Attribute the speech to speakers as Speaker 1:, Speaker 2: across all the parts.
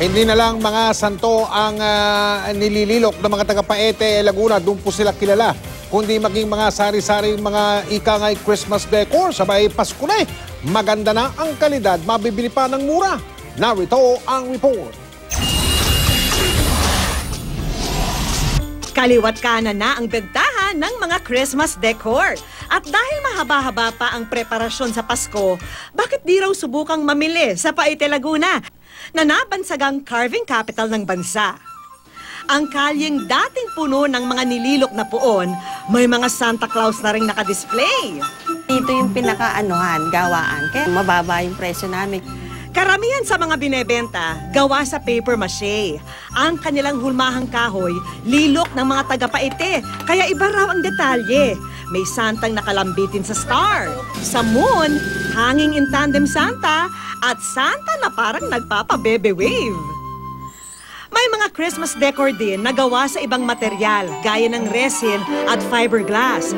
Speaker 1: Hindi na lang mga santo ang nilililok ng mga taga-Paete, Laguna. Doon po sila kilala. Kundi maging mga sari-sari mga ikangay Christmas decor. Sabay Pasko na eh. Maganda na ang kalidad. Mabibili pa ng mura. Narito ang report.
Speaker 2: Kaliwat kanan na ang bentahan ng mga Christmas decor. At dahil mahaba-haba pa ang preparasyon sa Pasko, bakit di raw subukang mamili sa Paete, Laguna na nabansagang carving capital ng bansa? Ang kalyeng dating puno ng mga nililok na puon, may mga Santa Claus na ring nakadisplay.
Speaker 3: Dito yung pinakaanuhan, gawaan. Kaya mababa yung presyo namin.
Speaker 2: Karamihan sa mga binebenta, gawa sa paper mache. Ang kanilang hulmahang kahoy, lilok ng mga taga-Paete. Kaya iba raw ang detalye. May santang nakalambitin sa star. Sa moon, hanging in tandem Santa. At Santa na parang nagpapa-bebe wave. May mga Christmas decor din na gawa sa ibang material, gaya ng resin at fiberglass.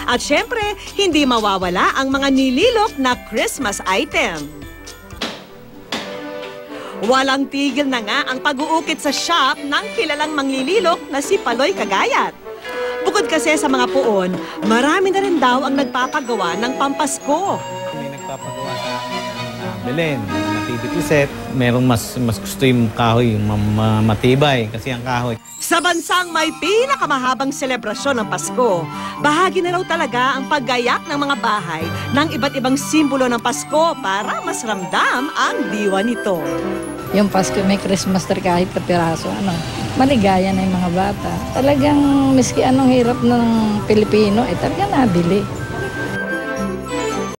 Speaker 2: At syempre, hindi mawawala ang mga nililok na Christmas item. Walang tigil na nga ang pag-uukit sa shop ng kilalang manglililok na si Paloy Cagayat. Bukod kasi sa mga puon, marami na rin daw ang nagpapagawa ng Pampasko.
Speaker 4: May nagpapagawa sa Belen, nativity set. Merong mas gusto yung kahoy, yung matibay kasi ang kahoy.
Speaker 2: Sa bansang may pinakamahabang selebrasyon ng Pasko, bahagi na raw talaga ang paggayak ng mga bahay ng iba't ibang simbolo ng Pasko para mas ramdam ang diwa nito.
Speaker 5: Yung Pasko may Christmas tree kahit kapiraso, maligaya na yung mga bata. Talagang miski anong hirap ng Pilipino, talaga nabili.